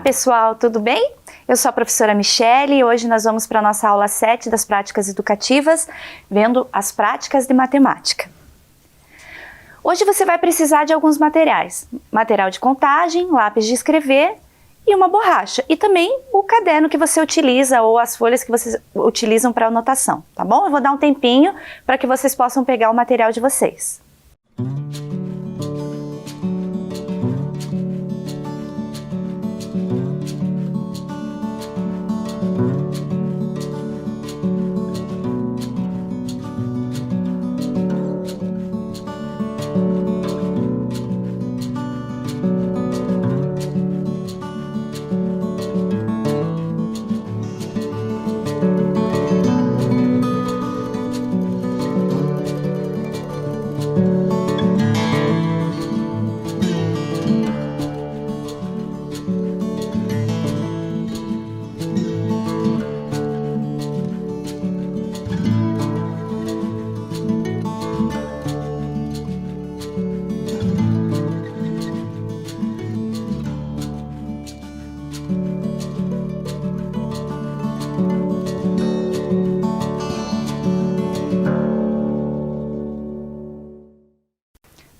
pessoal, tudo bem? Eu sou a professora Michele e hoje nós vamos para a nossa aula 7 das práticas educativas, vendo as práticas de matemática. Hoje você vai precisar de alguns materiais, material de contagem, lápis de escrever e uma borracha, e também o caderno que você utiliza ou as folhas que vocês utilizam para anotação, tá bom? Eu vou dar um tempinho para que vocês possam pegar o material de vocês.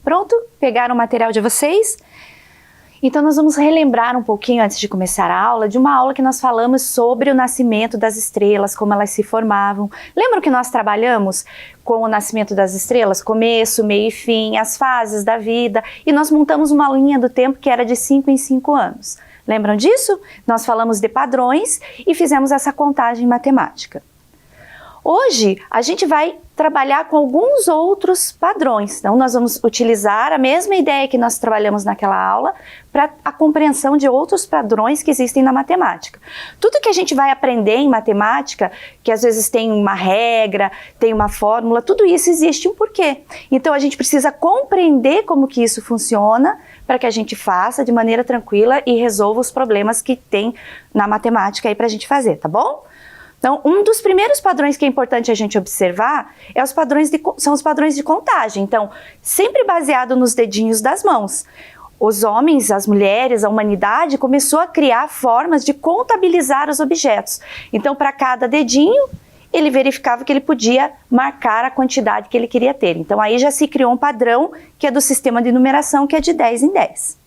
Pronto? Pegaram o material de vocês? Então nós vamos relembrar um pouquinho antes de começar a aula de uma aula que nós falamos sobre o nascimento das estrelas, como elas se formavam. Lembram que nós trabalhamos com o nascimento das estrelas? Começo, meio e fim, as fases da vida, e nós montamos uma linha do tempo que era de 5 em 5 anos. Lembram disso? Nós falamos de padrões e fizemos essa contagem matemática. Hoje, a gente vai trabalhar com alguns outros padrões. Então, nós vamos utilizar a mesma ideia que nós trabalhamos naquela aula para a compreensão de outros padrões que existem na matemática. Tudo que a gente vai aprender em matemática, que às vezes tem uma regra, tem uma fórmula, tudo isso existe um porquê. Então, a gente precisa compreender como que isso funciona para que a gente faça de maneira tranquila e resolva os problemas que tem na matemática aí para a gente fazer, tá bom? Então, um dos primeiros padrões que é importante a gente observar são os padrões de contagem. Então, sempre baseado nos dedinhos das mãos. Os homens, as mulheres, a humanidade começou a criar formas de contabilizar os objetos. Então, para cada dedinho, ele verificava que ele podia marcar a quantidade que ele queria ter. Então, aí já se criou um padrão que é do sistema de numeração, que é de 10 em 10.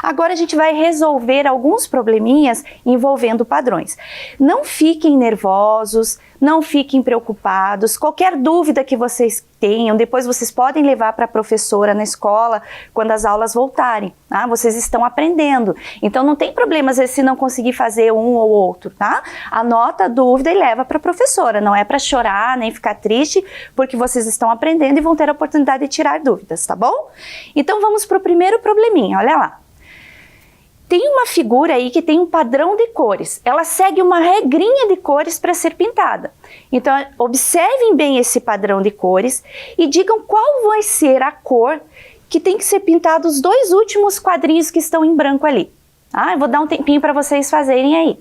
Agora a gente vai resolver alguns probleminhas envolvendo padrões. Não fiquem nervosos, não fiquem preocupados. Qualquer dúvida que vocês tenham, depois vocês podem levar para a professora na escola quando as aulas voltarem. Tá? Vocês estão aprendendo. Então não tem problema às vezes se não conseguir fazer um ou outro, tá? Anota a dúvida e leva para a professora. Não é para chorar nem ficar triste, porque vocês estão aprendendo e vão ter a oportunidade de tirar dúvidas, tá bom? Então vamos para o primeiro probleminha, olha lá. Tem uma figura aí que tem um padrão de cores. Ela segue uma regrinha de cores para ser pintada. Então, observem bem esse padrão de cores e digam qual vai ser a cor que tem que ser pintada os dois últimos quadrinhos que estão em branco ali. Eu vou dar um tempinho para vocês fazerem aí.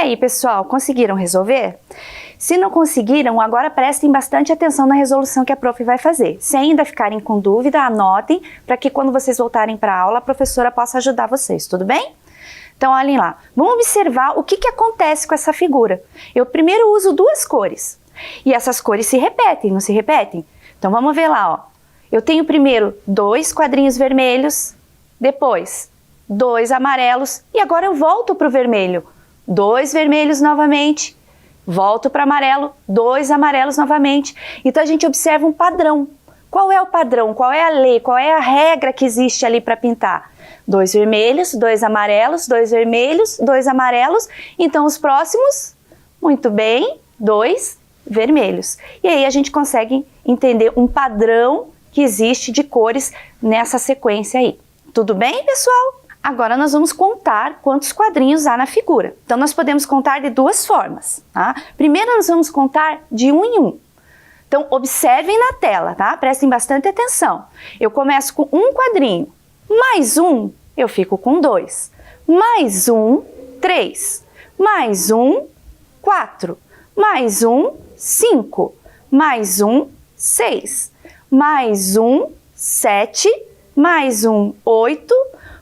aí, pessoal, conseguiram resolver? Se não conseguiram, agora prestem bastante atenção na resolução que a prof vai fazer. Se ainda ficarem com dúvida, anotem para que quando vocês voltarem para a aula, a professora possa ajudar vocês, tudo bem? Então, olhem lá. Vamos observar o que acontece com essa figura. Eu primeiro uso duas cores. E essas cores se repetem, não se repetem? Então, vamos ver lá, ó. Eu tenho primeiro 2 quadrinhos vermelhos, depois 2 amarelos, e agora eu volto para o vermelho. 2 vermelhos novamente, volto para amarelo, 2 amarelos novamente. Então, a gente observa um padrão. Qual é o padrão? Qual é a lei? Qual é a regra que existe ali para pintar? 2 vermelhos, 2 amarelos, 2 vermelhos, 2 amarelos. Então, os próximos, muito bem, 2 vermelhos. E aí a gente consegue entender um padrão que existe de cores nessa sequência aí. Tudo bem, pessoal? Agora nós vamos contar quantos quadrinhos há na figura. Então, nós podemos contar de duas formas, tá? Primeiro, nós vamos contar de 1 em 1. Então, observem na tela, tá? Prestem bastante atenção. Eu começo com um quadrinho, mais um, eu fico com 2. Mais um, 3. Mais um, 4. Mais um, 5. Mais um, 6. Mais um, 7. Mais um, 8.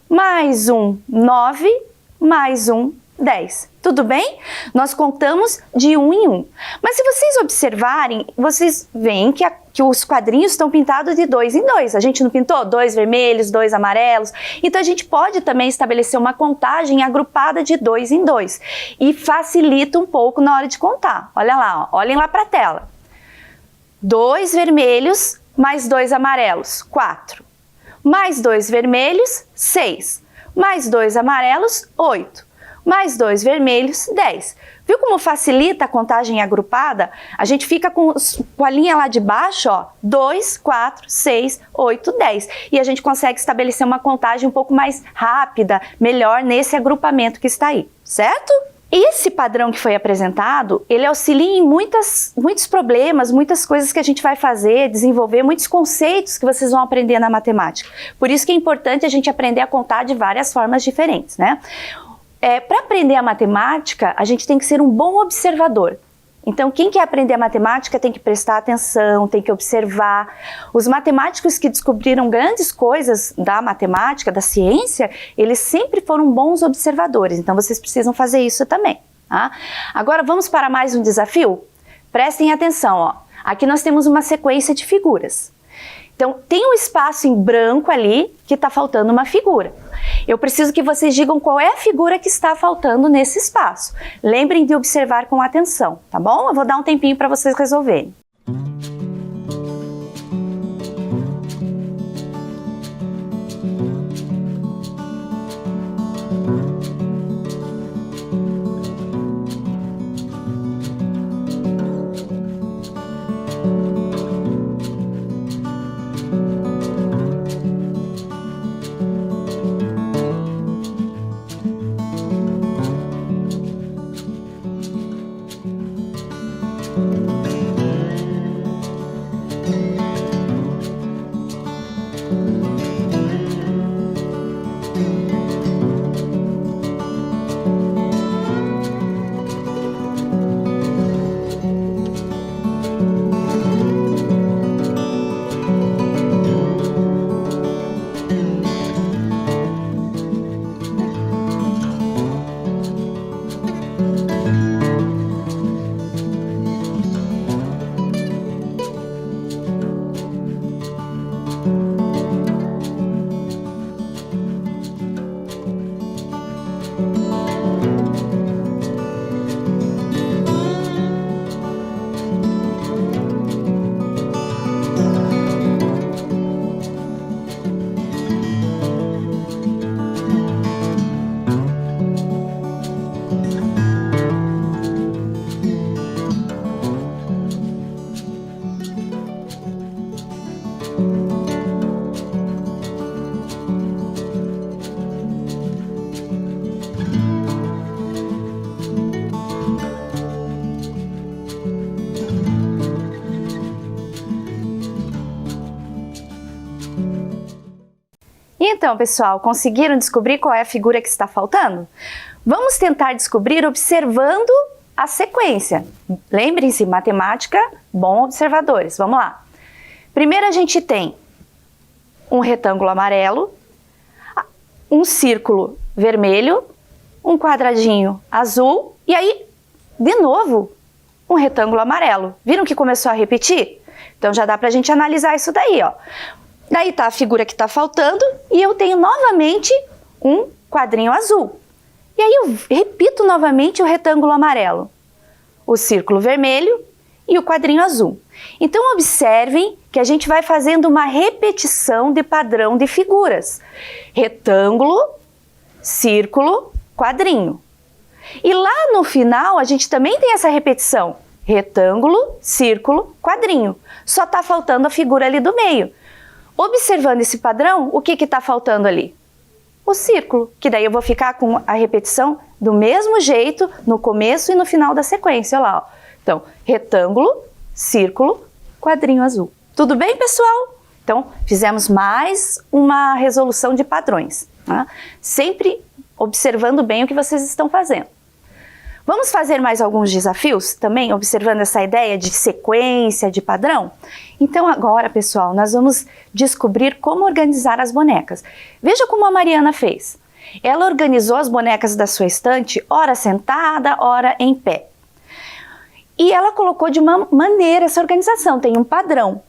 Mais um, 9. Mais um, 10. Tudo bem? Nós contamos de 1 em 1. Mas se vocês observarem, vocês veem que os quadrinhos estão pintados de 2 em 2. A gente não pintou 2 vermelhos, 2 amarelos? Então a gente pode também estabelecer uma contagem agrupada de 2 em 2. E facilita um pouco na hora de contar. Olha lá, ó, olhem lá para a tela. 2 vermelhos mais 2 amarelos, 4. Mais 2 vermelhos, 6. Mais 2 amarelos, 8. Mais 2 vermelhos, 10. Viu como facilita a contagem agrupada? A gente fica com a linha lá de baixo, ó, 2, 4, 6, 8, 10. E a gente consegue estabelecer uma contagem um pouco mais rápida, melhor nesse agrupamento que está aí, certo? Esse padrão que foi apresentado, ele auxilia em muitos problemas, muitas coisas que a gente vai fazer, desenvolver, muitos conceitos que vocês vão aprender na matemática. Por isso que é importante a gente aprender a contar de várias formas diferentes, né? Para aprender a matemática, a gente tem que ser um bom observador. Então, quem quer aprender a matemática tem que prestar atenção, tem que observar. Os matemáticos que descobriram grandes coisas da matemática, da ciência, eles sempre foram bons observadores. Então, vocês precisam fazer isso também, tá? Agora, vamos para mais um desafio? Prestem atenção, ó. Aqui nós temos uma sequência de figuras. Então, tem um espaço em branco ali que está faltando uma figura. Eu preciso que vocês digam qual é a figura que está faltando nesse espaço. Lembrem de observar com atenção, tá bom? Eu vou dar um tempinho para vocês resolverem. Então, pessoal, conseguiram descobrir qual é a figura que está faltando? Vamos tentar descobrir observando a sequência. Lembrem-se, matemática, bom observadores. Vamos lá. Primeiro a gente tem um retângulo amarelo, um círculo vermelho, um quadradinho azul e aí, de novo, um retângulo amarelo. Viram que começou a repetir? Então já dá pra gente analisar isso daí, ó. Daí tá a figura que tá faltando e eu tenho novamente um quadrinho azul. E aí eu repito novamente o retângulo amarelo, o círculo vermelho e o quadrinho azul. Então observem que a gente vai fazendo uma repetição de padrão de figuras. Retângulo, círculo, quadrinho. E lá no final a gente também tem essa repetição. Retângulo, círculo, quadrinho. Só está faltando a figura ali do meio. Observando esse padrão, o que está faltando ali? O círculo, que daí eu vou ficar com a repetição do mesmo jeito no começo e no final da sequência. Olha lá, ó. Então, retângulo, círculo, quadrinho azul. Tudo bem, pessoal? Então, fizemos mais uma resolução de padrões, né? Sempre observando bem o que vocês estão fazendo. Vamos fazer mais alguns desafios também, observando essa ideia de sequência, de padrão? Então agora, pessoal, nós vamos descobrir como organizar as bonecas. Veja como a Mariana fez. Ela organizou as bonecas da sua estante, ora sentada, ora em pé. E ela colocou de uma maneira essa organização, tem um padrão.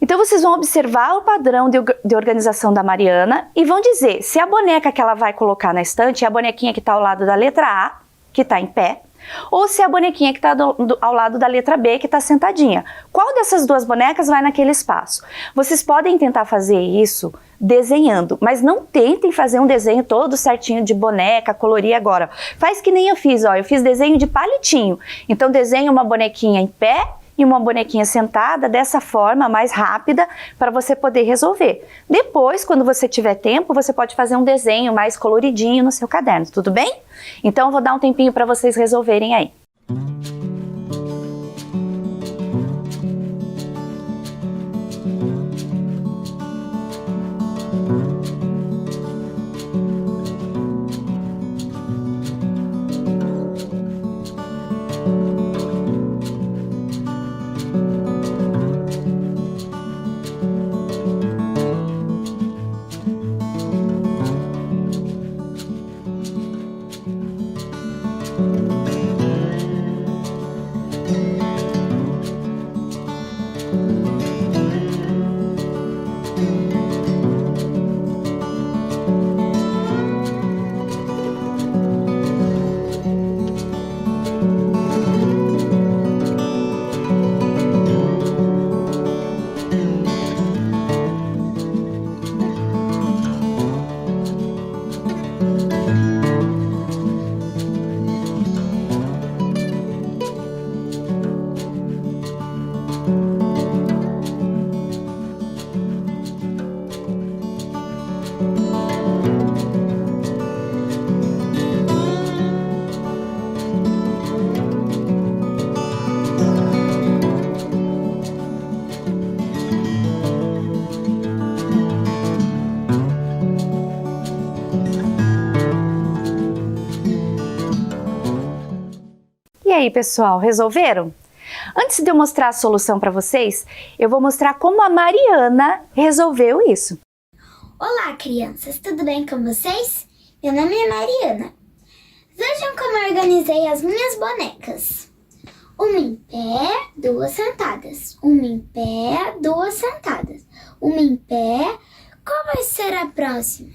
Então vocês vão observar o padrão de organização da Mariana e vão dizer se a boneca que ela vai colocar na estante é a bonequinha que está ao lado da letra A, que está em pé, ou se é a bonequinha que está ao lado da letra B, que está sentadinha. Qual dessas duas bonecas vai naquele espaço? Vocês podem tentar fazer isso desenhando, mas não tentem fazer um desenho todo certinho de boneca, colorir agora. Faz que nem eu fiz, ó, eu fiz desenho de palitinho. Então desenha uma bonequinha em pé e uma bonequinha sentada dessa forma mais rápida para você poder resolver. Depois, quando você tiver tempo, você pode fazer um desenho mais coloridinho no seu caderno, tudo bem? Então eu vou dar um tempinho para vocês resolverem aí. E aí, pessoal, resolveram? Antes de eu mostrar a solução para vocês, eu vou mostrar como a Mariana resolveu isso. Olá, crianças, tudo bem com vocês? Meu nome é Mariana. Vejam como eu organizei as minhas bonecas. Uma em pé, duas sentadas. Uma em pé, duas sentadas. Uma em pé. Qual vai ser a próxima?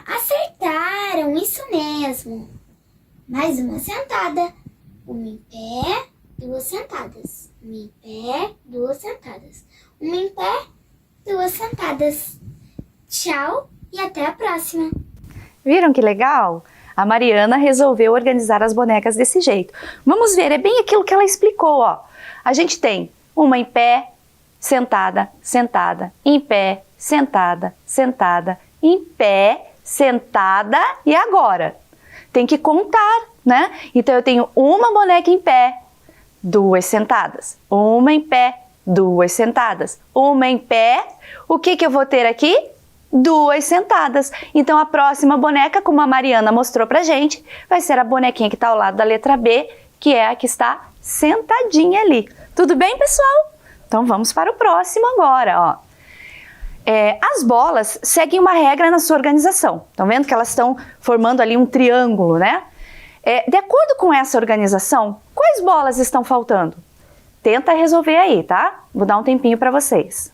Acertaram, isso mesmo. Mais uma sentada. Uma em pé, duas sentadas. Uma em pé, duas sentadas. Uma em pé, duas sentadas. Tchau e até a próxima. Viram que legal? A Mariana resolveu organizar as bonecas desse jeito. Vamos ver, é bem aquilo que ela explicou, ó. A gente tem uma em pé, sentada, sentada, em pé, sentada, sentada, em pé, sentada e agora? Tem que contar, né? Então eu tenho uma boneca em pé, duas sentadas. Uma em pé, 2 sentadas. Uma em pé, o que eu vou ter aqui? 2 sentadas. Então, a próxima boneca, como a Mariana mostrou pra gente, vai ser a bonequinha que está ao lado da letra B, que é a que está sentadinha ali. Tudo bem, pessoal? Então, vamos para o próximo agora, ó. As bolas seguem uma regra na sua organização. Estão vendo que elas estão formando ali um triângulo, né? De acordo com essa organização, quais bolas estão faltando? Tenta resolver aí, tá? Vou dar um tempinho para vocês.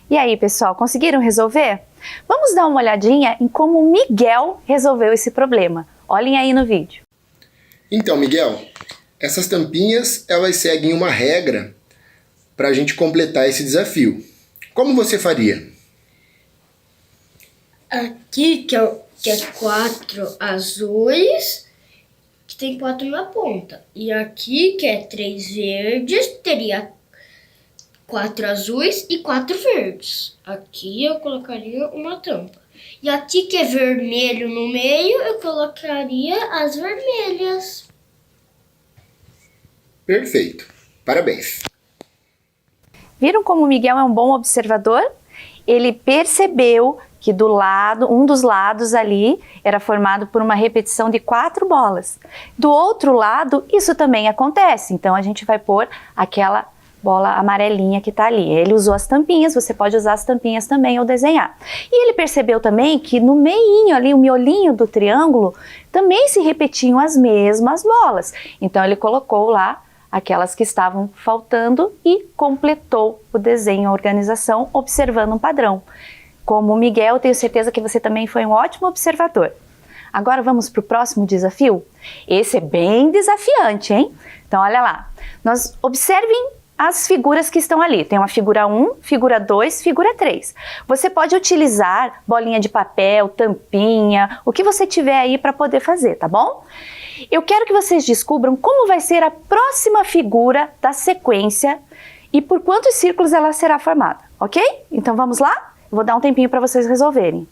E aí, pessoal, conseguiram resolver? Vamos dar uma olhadinha em como o Miguel resolveu esse problema. Olhem aí no vídeo. Então, Miguel, essas tampinhas, elas seguem uma regra para a gente completar esse desafio. Como você faria? Aqui, que é 4 azuis, que tem 4 na ponta. E aqui, que é 3 verdes, teria 4 azuis e 4 verdes. Aqui eu colocaria uma tampa. E aqui, que é vermelho no meio, eu colocaria as vermelhas. Perfeito. Parabéns. Viram como o Miguel é um bom observador? Ele percebeu que um dos lados ali era formado por uma repetição de 4 bolas. Do outro lado, isso também acontece. Então, a gente vai pôr aquela bola amarelinha que está ali. Ele usou as tampinhas, você pode usar as tampinhas também ou desenhar. E ele percebeu também que no meinho ali, o miolinho do triângulo, também se repetiam as mesmas bolas. Então, ele colocou lá aquelas que estavam faltando e completou o desenho, a organização, observando um padrão. Como o Miguel, tenho certeza que você também foi um ótimo observador. Agora vamos para o próximo desafio? Esse é bem desafiante, hein? Então, olha lá. Observem as figuras que estão ali. Tem uma figura 1, figura 2, figura 3. Você pode utilizar bolinha de papel, tampinha, o que você tiver aí para poder fazer, tá bom? Eu quero que vocês descubram como vai ser a próxima figura da sequência e por quantos círculos ela será formada, ok? Então vamos lá? Eu vou dar um tempinho para vocês resolverem.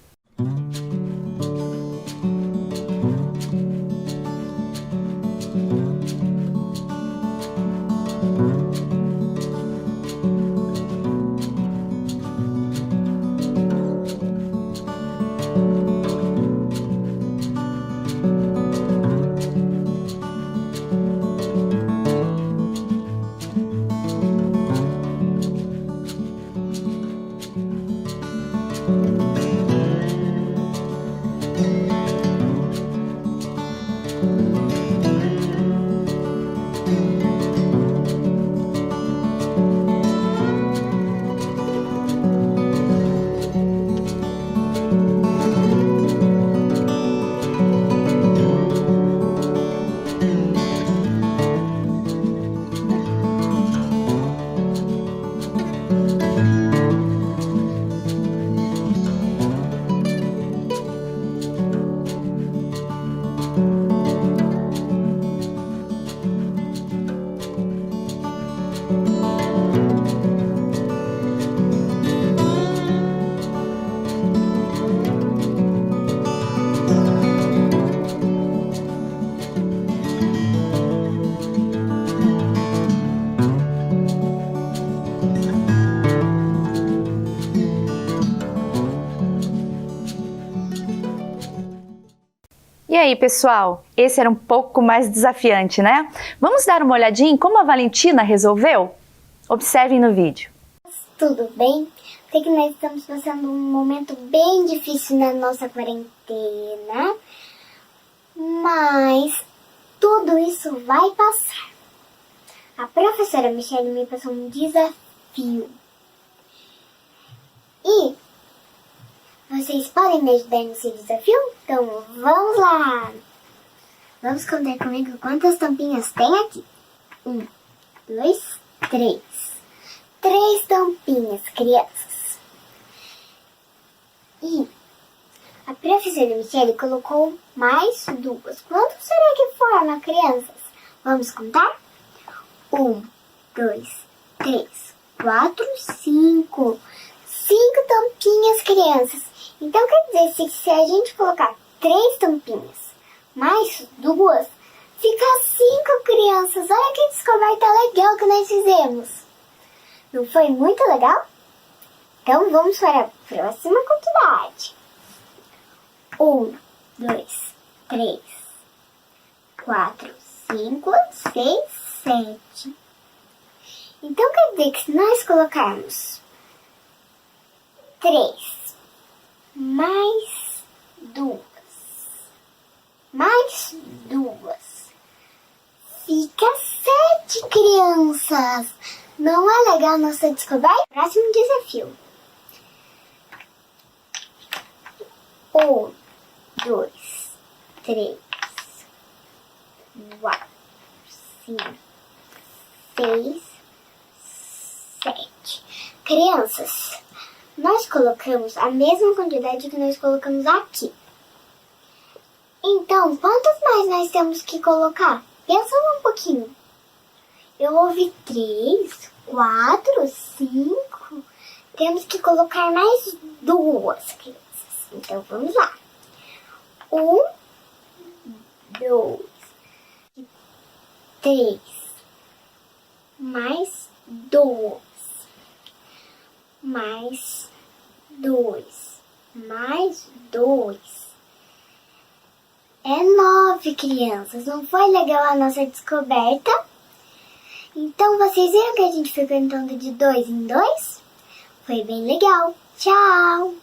E aí, pessoal? Esse era um pouco mais desafiante, né? Vamos dar uma olhadinha em como a Valentina resolveu? Observem no vídeo. Tudo bem? Sei que nós estamos passando um momento bem difícil na nossa quarentena, mas tudo isso vai passar. A professora Michelle me passou um desafio. E vocês podem me ajudar nesse desafio? Então vamos lá! Vamos contar comigo quantas tampinhas tem aqui. 1, 2, 3. 3 tampinhas, crianças. E a professora Michelle colocou mais 2. Quanto será que forma, crianças? Vamos contar? 1, 2, 3, 4, 5. 5 tampinhas, crianças. Então quer dizer, se a gente colocar 3 tampinhas mais 2, fica 5, crianças. Olha que descoberta legal que nós fizemos. Não foi muito legal? Então vamos para a próxima quantidade. 1, 2, 3, 4, 5, 6, 7. Então quer dizer que se nós colocarmos 3 mais 2 fica 7, crianças. Não é legal nossa descoberta? Próximo desafio. 1, 2, 3, 4, 5, 6, 7. Crianças, nós colocamos a mesma quantidade que nós colocamos aqui. Então, quantos mais nós temos que colocar? Pensa um pouquinho. Eu ouvi 3, 4, 5. Temos que colocar mais 2, crianças. Então, vamos lá. 1, 2, 3, mais 2, mais 2, mais 2. É 9, crianças. Não foi legal a nossa descoberta? Então, vocês viram que a gente foi contando de 2 em 2? Foi bem legal. Tchau!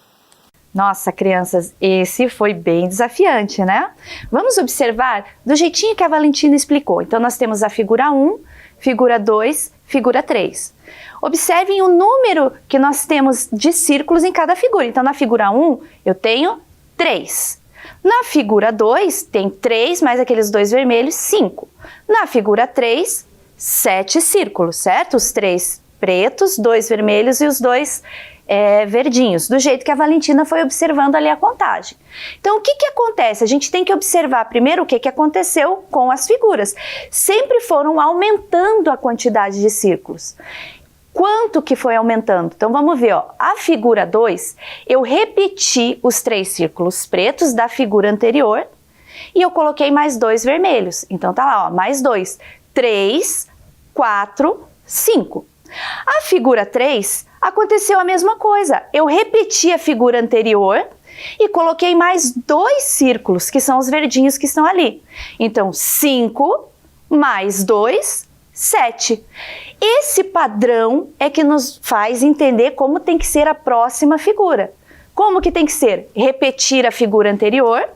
Nossa, crianças, esse foi bem desafiante, né? Vamos observar do jeitinho que a Valentina explicou. Então, nós temos a figura 1, figura 2, figura 3. Observem o número que nós temos de círculos em cada figura. Então, na figura 1, eu tenho 3. Na figura 2, tem 3 mais aqueles 2 vermelhos, 5. Na figura 3, 7 círculos, certo? Os 3 pretos, 2 vermelhos e os 2 verdinhos, do jeito que a Valentina foi observando ali a contagem. Então, o que que acontece? A gente tem que observar primeiro o que que aconteceu com as figuras. Sempre foram aumentando a quantidade de círculos. Quanto que foi aumentando? Então, vamos ver, ó. A figura 2, eu repeti os 3 círculos pretos da figura anterior e eu coloquei mais 2 vermelhos. Então, tá lá, ó, mais 2. 3, 4, 5. A figura 3, aconteceu a mesma coisa. Eu repeti a figura anterior e coloquei mais 2 círculos, que são os verdinhos que estão ali. Então, 5 mais 2, 7. Esse padrão é que nos faz entender como tem que ser a próxima figura. Como que tem que ser? Repetir a figura anterior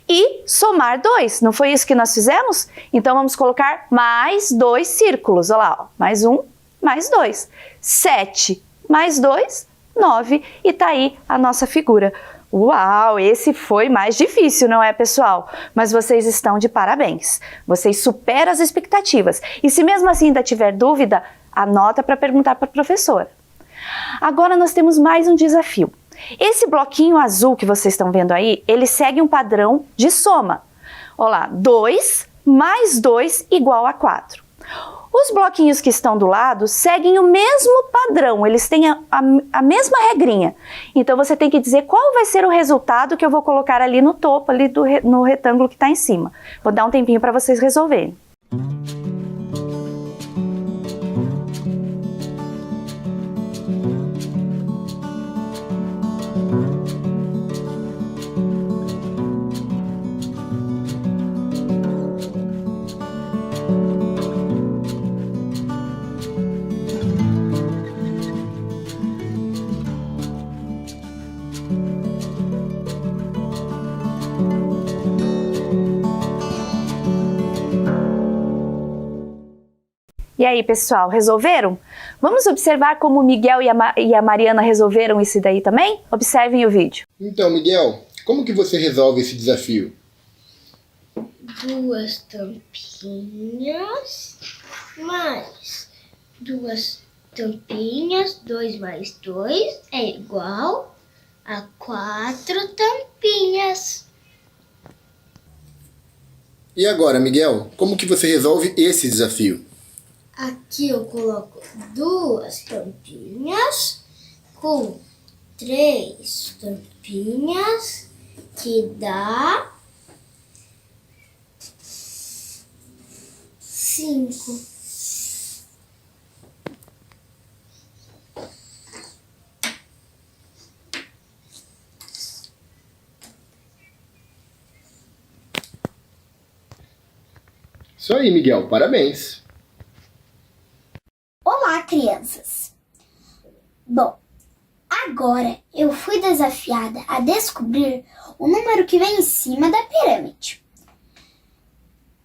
e somar 2. Não foi isso que nós fizemos? Então, vamos colocar mais 2 círculos. Olha lá, ó. Mais 1, mais 2. 7 mais 2, 9. E tá aí a nossa figura. Uau, esse foi mais difícil, não é, pessoal? Mas vocês estão de parabéns. Vocês superam as expectativas. E se mesmo assim ainda tiver dúvida, anota para perguntar para a professora. Agora nós temos mais um desafio. Esse bloquinho azul que vocês estão vendo aí, ele segue um padrão de soma. Olha lá, 2 mais 2 igual a 4. Os bloquinhos que estão do lado seguem o mesmo padrão, eles têm a mesma regrinha. Então, você tem que dizer qual vai ser o resultado que eu vou colocar ali no topo, ali no retângulo que está em cima. Vou dar um tempinho para vocês resolverem. E aí, pessoal, resolveram? Vamos observar como o Miguel e a Mariana resolveram isso daí também? Observem o vídeo. Então, Miguel, como que você resolve esse desafio? 2 tampinhas mais 2 tampinhas, 2 mais 2 é igual a 4 tampinhas. E agora, Miguel, como que você resolve esse desafio? Aqui eu coloco 2 tampinhas com 3 tampinhas, que dá 5. Isso aí, Miguel, parabéns! Olá, crianças! Bom, agora eu fui desafiada a descobrir o número que vem em cima da pirâmide.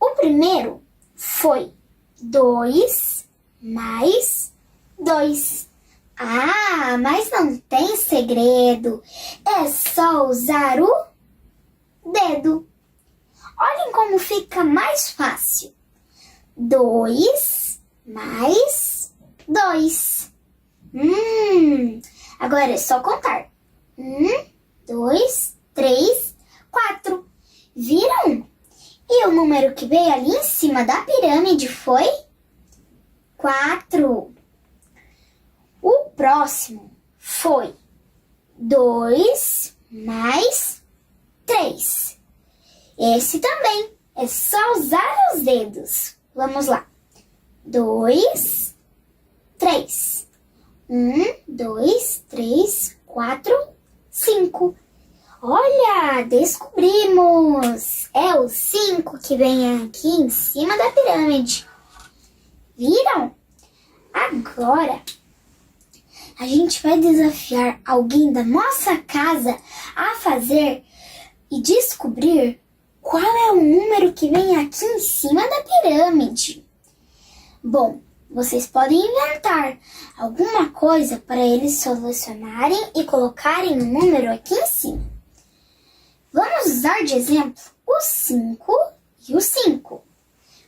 O primeiro foi 2 mais 2. Ah, mas não tem segredo. É só usar o dedo. Olhem como fica mais fácil. 2 mais 2. Agora é só contar. 1, 2, 3, 4. Viram? E o número que veio ali em cima da pirâmide foi 4. O próximo foi 2 mais 3. Esse também é só usar os dedos. Vamos lá. 2, 3. 1, 2, 3, 4, 5. Olha, descobrimos! É o 5 que vem aqui em cima da pirâmide. Viram? Agora, a gente vai desafiar alguém da nossa casa a fazer e descobrir qual é o número que vem aqui em cima da pirâmide. Bom, vocês podem inventar alguma coisa para eles solucionarem e colocarem o número aqui em cima. Vamos usar de exemplo o 5 e o 5.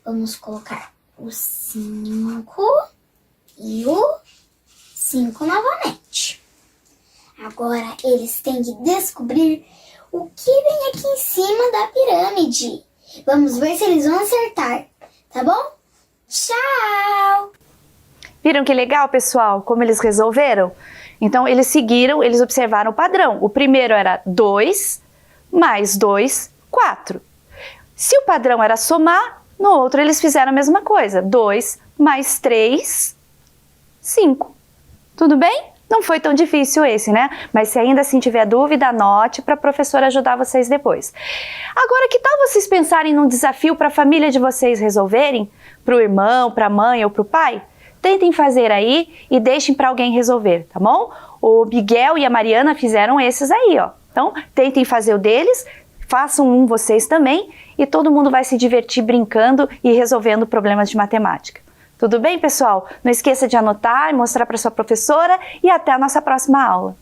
Vamos colocar o 5 e o 5 novamente. Agora eles têm que descobrir o que vem aqui em cima da pirâmide. Vamos ver se eles vão acertar, tá bom? Tchau! Viram que legal, pessoal, como eles resolveram? Então, eles seguiram, eles observaram o padrão. O primeiro era 2 mais 2, 4. Se o padrão era somar, no outro eles fizeram a mesma coisa. 2 mais 3, 5. Tudo bem? Não foi tão difícil esse, né? Mas se ainda assim tiver dúvida, anote para a professora ajudar vocês depois. Agora, que tal vocês pensarem num desafio para a família de vocês resolverem? Para o irmão, para a mãe ou para o pai? Tentem fazer aí e deixem para alguém resolver, tá bom? O Miguel e a Mariana fizeram esses aí, ó. Então, tentem fazer o deles, façam um vocês também e todo mundo vai se divertir brincando e resolvendo problemas de matemática. Tudo bem, pessoal? Não esqueça de anotar e mostrar para sua professora e até a nossa próxima aula.